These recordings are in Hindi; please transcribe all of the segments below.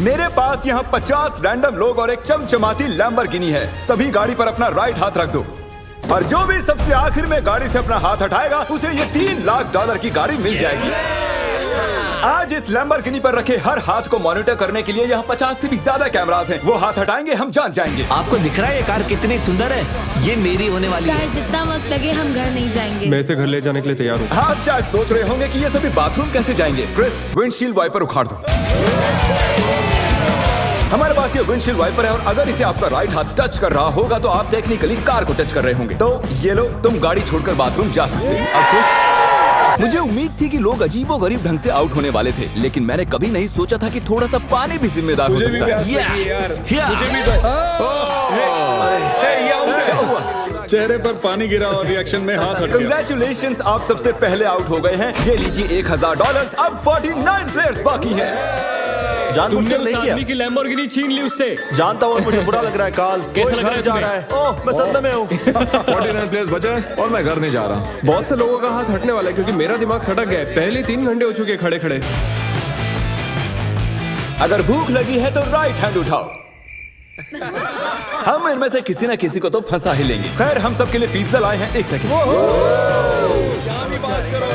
मेरे पास यहाँ 50 रैंडम लोग और एक चमचमाती लैम्बोर्गिनी है। सभी गाड़ी पर अपना राइट हाथ रख दो और जो भी सबसे आखिर में गाड़ी से अपना हाथ हटाएगा उसे ये $3 लाख की गाड़ी मिल जाएगी। आज इस लैम्बोर्गिनी पर रखे हर हाथ को मॉनिटर करने के लिए यहाँ 50 से भी ज्यादा कैमरास हैं। वो हाथ हटाएंगे हम जान जाएंगे। आपको दिख रहा है ये कार कितनी सुंदर है? ये मेरी होने वाली है। चाहे जितना वक्त लगे हम घर नहीं जाएंगे। मैं इसे घर ले जाने के लिए तैयार हूँ। आप शायद सोच रहे होंगे कि ये सभी बाथरूम कैसे जाएंगे। क्रिस, विंडशील्ड वाइपर उखाड़ दो। हमारे पास ये विंडशील्ड वाइपर है और अगर इसे आपका राइट हाथ टच कर रहा होगा तो आप टेक्निकली कार को टच कर रहे होंगे। तो ये लो, तुम गाड़ी छोड़कर बाथरूम जा सकते हैं। अब खुश? मुझे उम्मीद थी कि लोग अजीबोगरीब ढंग से आउट होने वाले थे, लेकिन मैंने कभी नहीं सोचा था कि थोड़ा सा पानी भी जिम्मेदार हो सकता है। चेहरे पर पानी गिरा और रिएक्शन में हाथ हट गया। कंग्रेचुलेशंस, आप सबसे पहले आउट हो गए हैं। ये लीजिए $1000। अब 49 प्लेयर्स बाकी हैं। तुमने उस आदमी की लैम्बोर्गिनी छीन ली उससे। जानता हूँ, मुझे बुरा लग रहा है। काल कैसा लग रहा है जा रहा है। ओह, मैं सदमे में हूँ। 49 प्लेयर्स बचे हैं और मैं घर नहीं जा रहा। बहुत से लोगों का हाथ हटने वाला है क्योंकि मेरा दिमाग सटक गया है। पहले 3 घंटे हो चुके खड़े खड़े। अगर भूख लगी है तो राइट हैंड उठाओ। हम इनमें से किसी न किसी को तो फंसा ही लेंगे। खैर, हम सबके लिए पिज्जा लाए हैं। 1 सेकंड।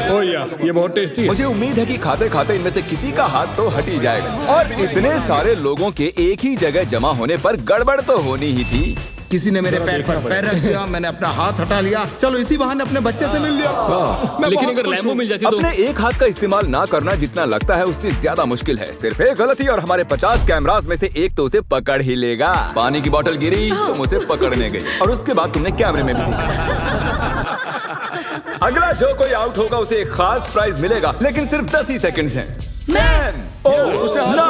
ओह यार, ये बहुत टेस्टी है। मुझे उम्मीद है कि खाते खाते इनमें से किसी का हाथ तो हट ही जाएगा। और इतने सारे लोगों के एक ही जगह जमा होने पर गड़बड़ तो होनी ही थी। किसी ने मेरे पैर पर पैर रख दिया, मैंने अपना हाथ हटा लिया। चलो इसी बहाने अपने बच्चे से मिल लिया। लेकिन अगर लैम्बो मिल जाती तो अपने एक हाथ का इस्तेमाल ना करना जितना लगता है उससे ज्यादा मुश्किल है। सिर्फ एक गलती और हमारे 50 कैमरास में से एक तो उसे पकड़ ही लेगा। पानी की बोतल गिरी, तुम उसे पकड़ने गई और उसके बाद तुमने कैमरे में भी देखा। अगला जो कोई आउट होगा उसे एक खास प्राइज मिलेगा, लेकिन सिर्फ 10 ही सेकंड्स हैं। 10, 9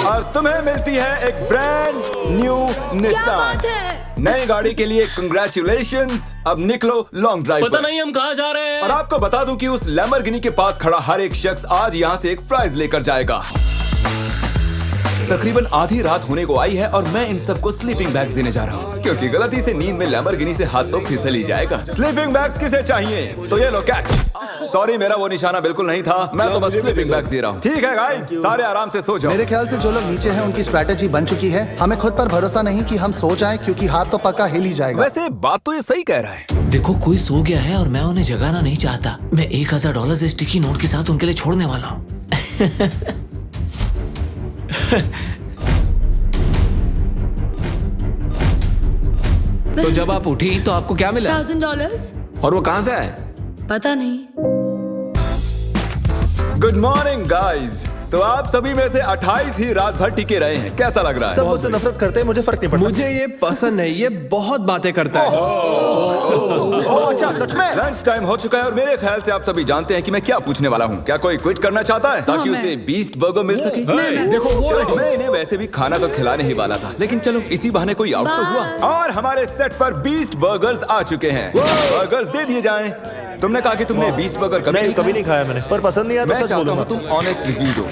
और तुम्हें मिलती है एक ब्रांड न्यू निसान। नई गाड़ी के लिए कंग्रेचुलेशंस। अब निकलो लॉन्ग ड्राइव पता पर। नहीं हम कहाँ जा रहे हैं। और आपको बता दूं कि उस लैम्बोर्गिनी के पास खड़ा हर एक शख्स आज यहाँ से एक प्राइज लेकर जाएगा। तकरीबन आधी रात होने को आई है और मैं इन सबको स्लीपिंग बैग्स देने जा रहा हूँ, क्योंकि गलती से नींद में लैम्बोर्गिनी से हाथ तो फिसल ही जाएगा। स्लीपिंग बैग्स किसे चाहिए? तो ये लो कैच। सॉरी, मेरा वो निशाना बिल्कुल नहीं था। मैं तो बस स्लीपिंग बैग्स दे रहा हूँ। ठीक है गाइस, सारे आराम से सो जाओ। मेरे ख्याल से जो लोग नीचे हैं उनकी स्ट्रैटेजी बन चुकी है। हमें खुद पर भरोसा नहीं कि हम सो जाएं, क्योंकि हाथ तो पक्का हिल ही जाएगा। वैसे बात तो ये सही कह रहा है। देखो, कोई सो गया है और मैं उन्हें जगाना नहीं चाहता। मैं $1000 स्टिकी नोट के साथ उनके लिए छोड़ने वाला हूँ। तो जब आप उठी तो आपको क्या मिला? $1000। और वो कहाँ से आए? पता नहीं। Good morning guys. तो आप सभी में से 28 ही रात भर टिके रहे हैं। कैसा लग रहा है? सब मुझसे नफरत करते हैं, मुझे फर्क नहीं पड़ता। मुझे ये पसंद है। ये बहुत बातें करता है। ओह, अच्छा, सच में? लंच टाइम हो चुका है और मेरे ख्याल से आप सभी जानते हैं कि मैं क्या पूछने वाला हूँ। क्या कोई क्विट करना चाहता है ताकि उसे बीस्ट बर्गर मिल सके? देखो वो रही। मैं इन्हें वैसे भी खाना तो खिलाने ही वाला था, लेकिन चलो इसी बहाने कोई आउट तो हुआ। और हमारे सेट पर बीस्ट बर्गर्स आ चुके हैं। बर्गर्स दे दिए जाएं। तुमने कहा कि तुमने बीस्ट बर्गर कभी नहीं खाया मैंने, पर पसंद नहीं आया तो मैं सच चाहता बोलूंगा। हूँ तुम ऑनेस्ट रिव्यू दो।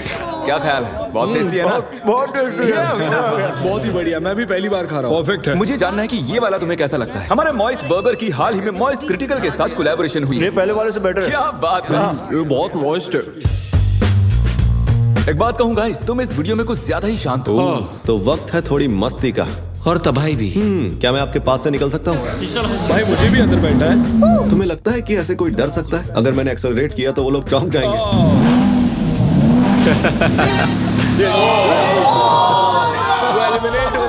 क्या ख्याल है? बहुत टेस्टी है ना? बहुत टेस्टी है। बहुत ही बढ़िया, मैं भी पहली बार खा रहा हूँ। परफेक्ट है। मुझे जानना है कि ये वाला तुम्हें कैसा लगता है। हमारे मॉइस्ट बर्गर की हाल ही में मॉइस्ट क्रिटिकल के साथ कोलैबोरेशन हुई ये है। पहले वाले से बेटर है। क्या बात है। ये बहुत मॉइस्ट है। एक बात कहूँ गाइस, तुम इस वीडियो में कुछ ज्यादा ही शांत हो। तो वक्त है थोड़ी मस्ती का। और तबाही भी। क्या मैं आपके पास से निकल सकता हूँ? भाई मुझे भी अंदर बैठा है। तुम्हें लगता है कि ऐसे कोई डर सकता है? अगर मैंने एक्सेलरेट किया तो वो लोग चौंक जाएंगे।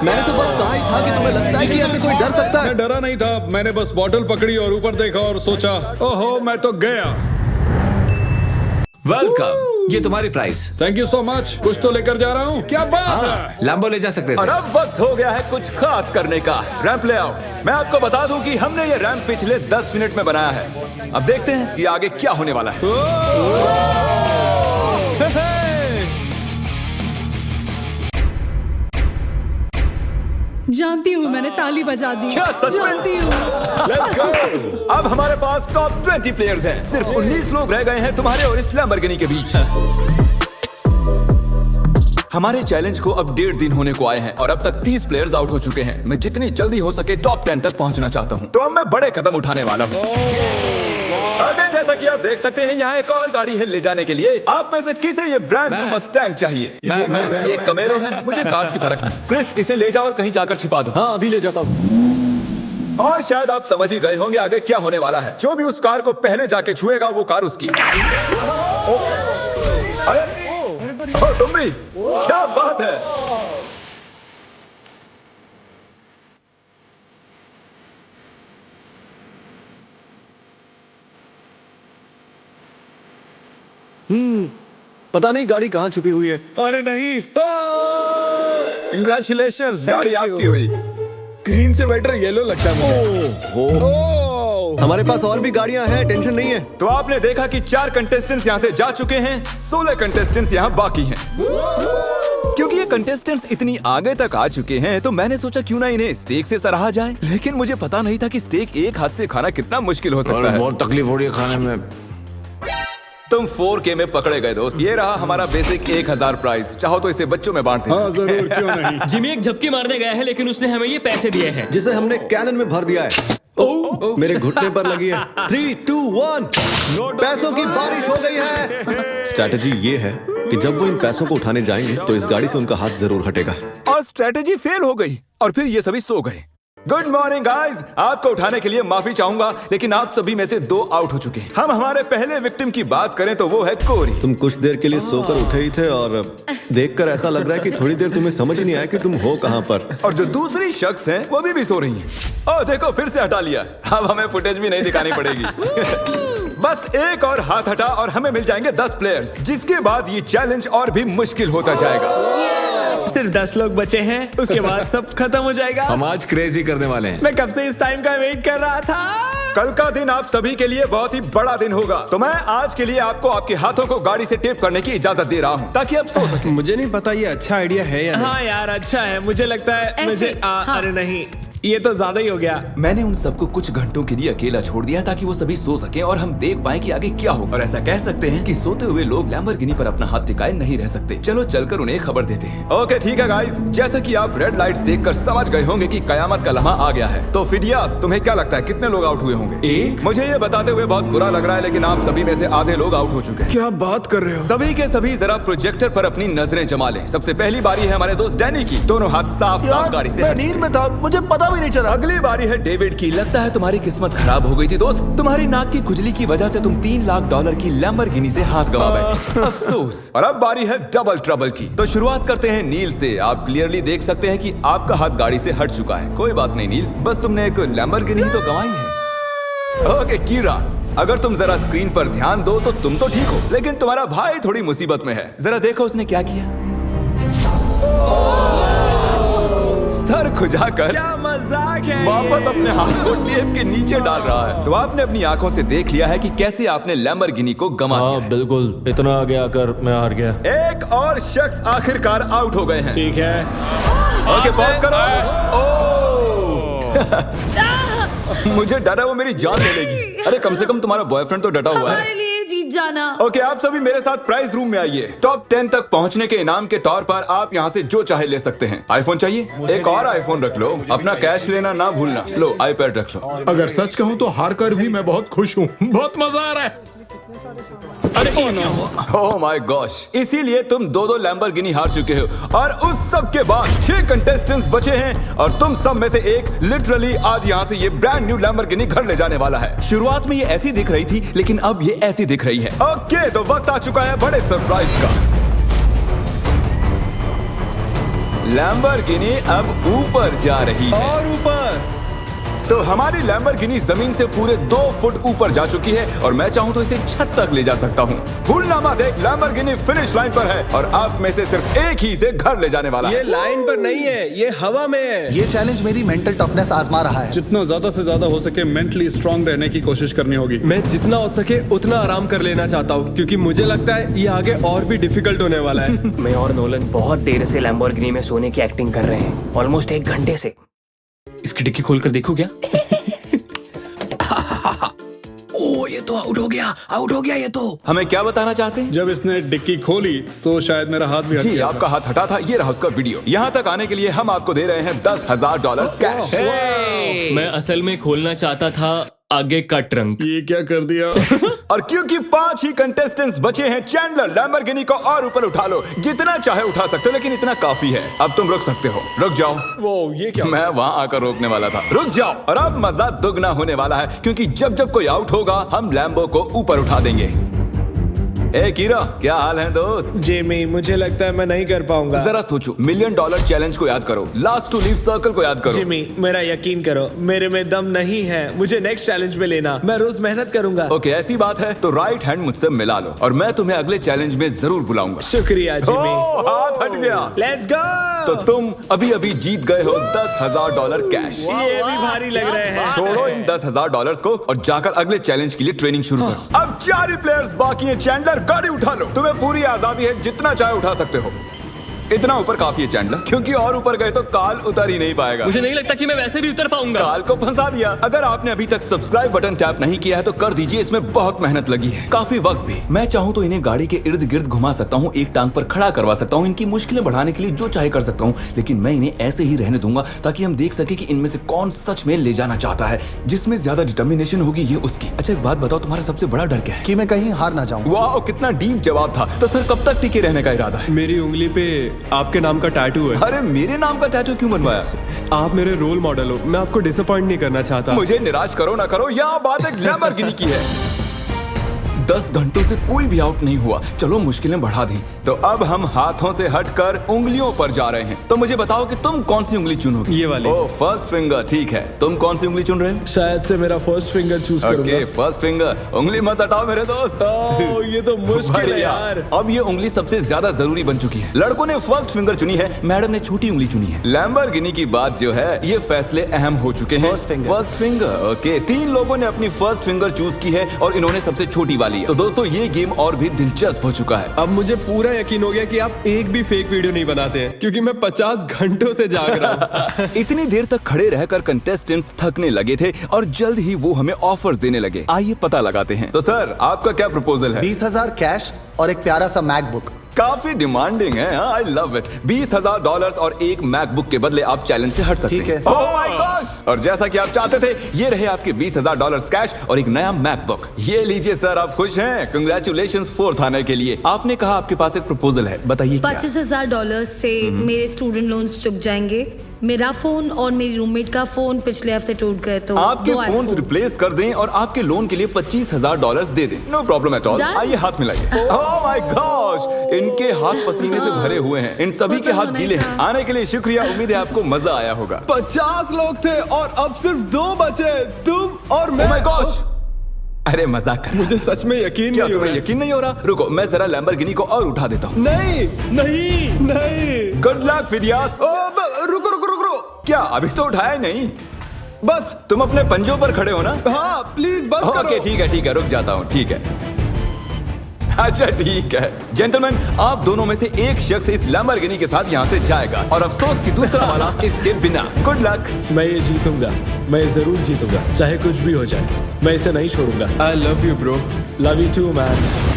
मैंने तो बस कहा ही था कि तुम्हें लगता है कि ऐसे कोई डर सकता है। मैं डरा नहीं था। मैंने बस बॉटल पकड़ी और ऊपर देखा और सोचा, ओहो मैं तो गया। वेलकम, ये तुम्हारी price. Thank you so much. कुछ तो लेकर जा रहा हूँ। क्या बात है? लैम्बो ले जा सकते और थे। अब वक्त हो गया है कुछ खास करने का। रैंप ले आओ। मैं आपको बता दूं कि हमने ये रैंप पिछले 10 मिनट में बनाया है। अब देखते हैं कि आगे क्या होने वाला है। जानती हूँ, मैंने ताली बजा दी। क्या सच में? जानती हूँ। Let's go! अब हमारे पास टॉप 20 प्लेयर्स हैं। सिर्फ 19 लोग रह गए हैं तुम्हारे और इस लैम्बोर्गिनी के बीच। हमारे चैलेंज को अब 1.5 दिन होने को आए हैं और अब तक 30 प्लेयर्स आउट हो चुके हैं। मैं जितनी जल्दी हो सके टॉप 10 तक पहुंचना चाहता हूं। तो अब मैं बड़े कदम उठाने वाला हूं। अगर जैसा कि आप देख सकते हैं यहाँ एक और गाड़ी है ले जाने के लिए। आप में से किसे ये ब्रांड न्यू मस्टैंग चाहिए? ये कमेरो है, मुझे कार की फर्क नहीं। क्रिस, इसे ले जाओ और कहीं जाकर छिपा दो। हाँ अभी ले जाता हूँ। और शायद आप समझ ही गए होंगे आगे क्या होने वाला है। जो भी उस कार को पहले जाके छुएगा वो कार उसकी। अरे तुम भी, क्या बात है। पता नहीं गाड़ी कहाँ छुपी हुई है। अरे नहीं, कंग्रेचुलेशन, गाड़ी आपकी हुई। ग्रीन से बेटर येलो लगता है मुझे। हमारे पास और भी गाड़ियां हैं, टेंशन नहीं है। तो आपने देखा कि 4 कंटेस्टेंट्स यहाँ से जा चुके हैं, 16 कंटेस्टेंट्स यहाँ बाकी हैं। क्योंकि ये कंटेस्टेंट्स इतनी आगे तक आ चुके हैं तो मैंने सोचा क्यों ना इन्हें स्टेक से सराहा जाए। लेकिन मुझे पता नहीं था कि स्टेक एक हाथ से खाना कितना मुश्किल हो सकता है। बहुत तकलीफ हो रही है खाने में। तुम 4K में पकड़े गए दोस्त। ये रहा हमारा बेसिक 1000 प्राइस। चाहो तो इसे बच्चों में बांट दें। हाँ जरूर, क्यों नहीं। जिमी एक झपकी मारने गया है लेकिन उसने हमें ये पैसे दिए हैं जिसे हमने कैनन में भर दिया है। मेरे घुटने पर लगी है। 3, 2, 1 पैसों की बारिश हो गई है। स्ट्रैटेजी ये है कि जब वो इन पैसों को उठाने जाएंगे तो इस गाड़ी से उनका हाथ जरूर हटेगा। और स्ट्रेटेजी फेल हो गई और फिर ये सभी सो गए। गुड मॉर्निंग गाइस, आपको उठाने के लिए माफी चाहूंगा लेकिन आप सभी में से 2 आउट हो चुके हैं। हम हमारे पहले विक्टिम की बात करें तो वो है कोरी। तुम कुछ देर के लिए सोकर उठे ही थे और देखकर ऐसा लग रहा है कि थोड़ी देर तुम्हें समझ ही नहीं आया कि तुम हो कहां पर। और जो दूसरी शख्स हैं वो भी सो रही हैं। ओह देखो, फिर से हटा लिया। अब हमें फुटेज भी नहीं दिखानी पड़ेगी। बस एक और हाथ हटा और हमें मिल जाएंगे 10 प्लेयर्स, जिसके बाद ये चैलेंज और भी मुश्किल होता जाएगा। सिर्फ 10 लोग बचे हैं, उसके बाद सब खत्म हो जाएगा। हम आज क्रेजी करने वाले हैं। मैं कब से इस टाइम का वेट कर रहा था। कल का दिन आप सभी के लिए बहुत ही बड़ा दिन होगा। तो मैं आज के लिए आपको आपके हाथों को गाड़ी से टेप करने की इजाजत दे रहा हूँ ताकि आप सो सकें। मुझे नहीं पता ये अच्छा आइडिया है या नहीं। हाँ यार अच्छा है, मुझे लगता है ऐसे, मुझे हाँ। अरे नहीं, ये तो ज्यादा ही हो गया। मैंने उन सबको कुछ घंटों के लिए अकेला छोड़ दिया ताकि वो सभी सो सकें और हम देख पाएं कि आगे क्या हो। और ऐसा कह सकते हैं कि सोते हुए लोग लैम्बोर्गिनी पर अपना हाथ टिकाए नहीं रह सकते। चलो चलकर उन्हें खबर देते हैं। ओके ठीक है गाइस, जैसा कि आप रेड लाइट्स देखकर समझ गए होंगे कि कयामत का लम्हा आ गया है। तो फिडियास, तुम्हें क्या लगता है कितने लोग आउट हुए होंगे? 1। मुझे ये बताते हुए बहुत बुरा लग रहा है लेकिन आप सभी में से आधे लोग आउट हो चुके हैं। क्या बात कर रहे हो? सभी के सभी जरा प्रोजेक्टर पर अपनी नजरें जमा लें। सबसे पहली बारी है हमारे दोस्त डैनी की। दोनों हाथ साफ साफ गाड़ी से मैं हट। नींद में था, मुझे पता भी नहीं चला। अगली बारी है डेविड की। लगता है तुम्हारी किस्मत खराब हो गई थी दोस्त। तुम्हारी नाक की खुजली की वजह से तुम $3 लाख की लैम्बोर्गिनी से हाथ गंवा बैठे। अफसोस। और अब बारी है डबल ट्रबल की। तो शुरुआत करते हैं नील से। आप क्लियरली देख सकते हैं कि आपका हाथ गाड़ी से हट चुका है। कोई बात नहीं नील, बस तुमने एक लैम्बोर्गिनी तो गंवाई है। ओके कीरा, अगर तुम जरा स्क्रीन पर ध्यान दो तो तुम तो ठीक हो लेकिन तुम्हारा भाई थोड़ी मुसीबत में है। जरा देखो उसने क्या किया। सर खुजाकर क्या मजाक है। वापस अपने हाथ को टेप के नीचे डाल रहा है। तो आपने अपनी आंखों से देख लिया है कि कैसे आपने लैम्बोर्गिनी को गंवा दिया है। बिल्कुल, इतना आगे आकर मैं हार गया। एक और शख्स आखिरकार आउट हो गए हैं। ठीक है। ओके पॉज करो। मुझे डर है वो मेरी जान ले लेगी। अरे कम से कम तुम्हारा बॉयफ्रेंड तो डटा हुआ हमारे है। लिए जीत जाना। ओके आप सभी मेरे साथ प्राइज रूम में आइए। टॉप 10 तक पहुंचने के इनाम के तौर पर आप यहाँ से जो चाहे ले सकते हैं। आईफोन चाहिए? एक और आईफोन रख लो। अपना कैश लेना ना भूलना। लो आईपैड रख लो। अगर सच कहूँ तो हार कर भी मैं बहुत खुश हूँ। बहुत मजा आ रहा है। अरे ओह माय गॉश, इसीलिए तुम 2-2 लैम्बोर्गिनी हार चुके हो। और उस सब के बाद 6 कंटेस्टेंट्स बचे हैं और तुम सब में से एक लिटरली आज यहाँ से ये ब्रांड न्यू लैम्बोर्गिनी घर ले जाने वाला है। शुरुआत में ये ऐसी दिख रही थी लेकिन अब ये ऐसी दिख रही है। ओके तो वक्त आ चुका है बड़े सरप्राइज का। लैम्बोर्गिनी अब ऊपर जा रही है। और ऊपर। तो हमारी लैम्बोर्गिनी जमीन से पूरे 2 फुट ऊपर जा चुकी है और मैं चाहूँ तो इसे छत तक ले जा सकता हूँ। भूलना मत, एक लैम्बोर्गिनी फिनिश लाइन पर है और आप में से सिर्फ एक ही इसे घर ले जाने वाला है। ये लाइन पर नहीं है, ये हवा में है। ये चैलेंज मेरी मेंटल टफनेस आजमा रहा है। जितना ज्यादा से ज्यादा हो सके मेंटली स्ट्रांग रहने की कोशिश करनी होगी। मैं जितना हो सके उतना आराम कर लेना चाहता हूँ क्योंकि मुझे लगता है ये आगे और भी डिफिकल्ट होने वाला है। मैं और नोलन बहुत देर से लैम्बोर्गिनी में सोने की एक्टिंग कर रहे हैं, ऑलमोस्ट 1 घंटे से। इसकी डिक्की खोलकर देखो क्या। ये तो आउट हो गया ये तो। हमें क्या बताना चाहते हैं? जब इसने डिक्की खोली तो शायद मेरा हाथ भी हट जी गया आपका हाथ हटा था। ये रहा उसका वीडियो। यहाँ तक आने के लिए हम आपको दे रहे हैं $10,000 कैश। मैं असल में खोलना चाहता था आगे का ट्रंक। ये क्या कर दिया? और क्योंकि 5 ही कंटेस्टेंट्स बचे हैं, चैंडलर लैम्बोर्गिनी को और ऊपर उठा लो। जितना चाहे उठा सकते हो, लेकिन इतना काफी है। अब तुम रुक सकते हो। रुक जाओ। वो ये क्या? मैं वहाँ आकर रोकने वाला था। रुक जाओ। और अब मजा दुगना होने वाला है, क्योंकि जब जब कोई आउट होगा हम लैम्बो को ऊपर उठा देंगे। ए कीरा, क्या हाल है दोस्त? जिमी, मुझे लगता है मैं नहीं कर पाऊंगा। जरा सोचो, $1 मिलियन चैलेंज को याद करो, लास्ट टू लीव सर्कल को याद करो। जिमी, मेरा यकीन करो, मेरे में दम नहीं है। मुझे नेक्स्ट चैलेंज में लेना, मैं रोज मेहनत करूंगा। ओके, ऐसी बात है तो राइट हैंड मुझसे मिला लो और मैं तुम्हें अगले चैलेंज में जरूर बुलाऊंगा। शुक्रिया जिमी। हाथ हट गया। Let's go. तो तुम अभी अभी जीत गए हो $10,000 कैश। ये भी भारी लग रहे हैं। छोड़ो इन $10,000 को और जाकर अगले चैलेंज के लिए ट्रेनिंग शुरू करो। अब 4 ही प्लेयर्स बाकी हैं। चैंडलर, गाड़ी उठा लो। तुम्हें पूरी आजादी है, जितना चाहे उठा सकते हो। इतना ऊपर काफी है चैंडलर, क्योंकि और ऊपर गए तो काल उतर ही नहीं पाएगा। मुझे नहीं लगता कि मैं वैसे भी उतर पाऊंगा। काल को फंसा दिया। अगर आपने अभी तक सब्सक्राइब बटन टैप नहीं किया है तो कर दीजिए, इसमें बहुत मेहनत लगी है, काफी वक्त भी। मैं चाहूँ तो इन्हें गाड़ी के इर्द गिर्द घुमा सकता हूँ, एक टांग पर खड़ा करवा सकता हूँ, इनकी मुश्किलें बढ़ाने के लिए जो चाहे कर सकता हूँ, लेकिन मैं इन्हें ऐसे ही रहने दूंगा ताकि हम देख सके कि इनमें से कौन सच में ले जाना चाहता है। जिसमें ज्यादा डिटर्मिनेशन होगी ये उसकी। अच्छा एक बात बताओ, तुम्हारा सबसे बड़ा डर क्या है? कि मैं कहीं हार ना जाऊं। वाह, कितना डीप जवाब था। तो सर कब तक टिके रहने का इरादा है? मेरी उंगली पे आपके नाम का टैटू है। अरे मेरे नाम का टैटू क्यों बनवाया? आप मेरे रोल मॉडल हो, मैं आपको डिसअपॉइंट नहीं करना चाहता। मुझे निराश करो ना करो, यह बात एक लैम्बोर्गिनी की है। 10 घंटों से कोई भी आउट नहीं हुआ। चलो मुश्किलें बढ़ा दें। तो अब हम हाथों से हटकर उंगलियों पर जा रहे हैं। तो मुझे बताओ कि तुम कौन सी उंगली चुनोगे? ये वाली। ओह, फर्स्ट फिंगर, ठीक है। तुम कौन सी उंगली चुन रहे हो? शायद से मेरा फर्स्ट फिंगर चूज ओके, करूंगा। First finger. उंगली मत हटाओ मेरे दोस्त। ओह, ये तो मुश्किल है बढ़िया। यार। अब ये उंगली सबसे ज्यादा जरूरी बन चुकी है। लड़कों ने फर्स्ट फिंगर चुनी है, मैडम ने छोटी उंगली चुनी है। लैम्बोर्गिनी की बात जो है, ये फैसले अहम हो चुके हैं। First finger, okay. 3 लोगों ने अपनी फर्स्ट फिंगर चूज की है और इन्होंने सबसे छोटी वाली है। तो दोस्तों ये गेम और भी दिलचस्प हो चुका है। अब मुझे पूरा यकीन हो गया कि आप एक भी फेक वीडियो नहीं बनाते हैं, क्योंकि मैं 50 घंटों से जाग रहा हूँ। इतनी देर तक खड़े रहकर कंटेस्टेंट्स थकने लगे थे और जल्द ही वो हमें ऑफर्स देने लगे। आइए पता लगाते हैं। तो सर आपका क्या प्रपोजल है? 20,000 कैश और एक प्यारा सा मैकबुक। काफी डिमांडिंग है। I love it. $20,000 और एक मैकबुक के बदले आप चैलेंज से हट सकते ठीक हैं। है। Oh my gosh! और जैसा कि आप चाहते थे, ये रहे आपके $20,000 कैश और एक नया मैकबुक। ये लीजिए सर, आप खुश हैं? कंग्रेचुलेशंस 4th आने के लिए। आपने कहा आपके पास एक प्रपोजल है, बताइए क्या? $25,000 से मेरे स्टूडेंट लोन्स चुक जाएंगे। मेरा फोन और मेरी रूममेट का फोन पिछले हफ्ते टूट गए, तो आपके 2 फोन्स iPhone। रिप्लेस कर दें और आपके लोन के लिए $25,000 दे दें। No problem at all. Done? आइए हाथ मिलाइए। Oh my gosh! इनके हाथ पसीने से भरे हुए हैं। इन सभी वो के तो हाथ होना गीले ही हैं। था। आने के लिए शुक्रिया। उम्मीद है आपको मजा आया होगा। 50 लोग थे और अब सिर्फ 2 बचे, तुम और मैं। Oh my gosh! अरे मजाक कर रहा। मुझे सच में यकीन क्या नहीं हो तुम्हें रहा। यकीन नहीं हो रहा? रुको, मैं जरा लैम्बोर्गिनी को और उठा देता हूँ। नहीं नहीं नहीं। Good luck Phidias. रुको रुको रुको। क्या अभी तो उठाया ही नहीं? बस। तुम अपने पंजों पर खड़े हो ना? हाँ प्लीज बस करो। ओके ठीक है, रुक जाता हूँ। ठीक है, अच्छा ठीक है। जेंटलमैन, आप दोनों में से एक शख्स इस लैम्बोर्गिनी के साथ यहाँ से जाएगा और अफसोस कि दूसरा वाला इसके बिना। Good luck. मैं ये जीतूंगा, मैं जरूर जीतूंगा, चाहे कुछ भी हो जाए। मैं इसे नहीं छोड़ूंगा। I love you bro. Love you too man.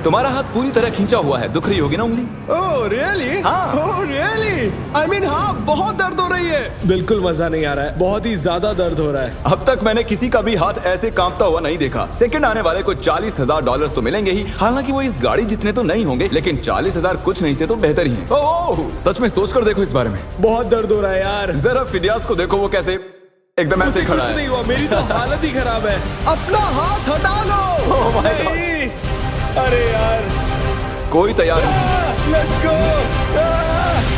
तुम्हारा हाथ पूरी तरह खींचा हुआ है, दुख रही होगी ना उंगली? Oh really? हाँ। Oh really? आई मीन हाँ, बहुत दर्द हो रही है। बिल्कुल मजा नहीं आ रहा है, बहुत ही ज्यादा दर्द हो रहा है। अब तक मैंने किसी का भी हाथ ऐसे कांपता हुआ नहीं देखा। सेकंड आने वाले को $40,000 तो मिलेंगे ही। हालांकि वो इस गाड़ी जितने तो नहीं होंगे, लेकिन 40,000 कुछ नहीं से तो बेहतर ही है। ओह, सच में सोचकर देखो इस बारे में। बहुत दर्द हो रहा है यार। जरा फिडियास को देखो, वो कैसे एकदम ऐसे खड़ा कुछ है। नहीं हुआ, मेरी तो हालत ही खराब है। अपना हाथ हटा लो। Oh my God! नहीं, अरे यार। कोई तैयार नहीं। Let's go.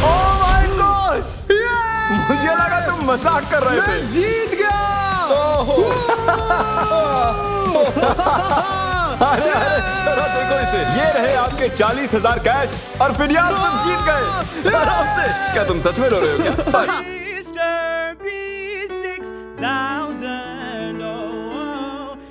Oh my gosh! मुझे लगा तुम मजाक कर रहे थे। जीत गया। अरे जरा देखो इसे। ये रहे आपके 40,000 कैश और फिडियास तुम जीत गए आराम से। क्या तुम सच में रो रहे हो क्या?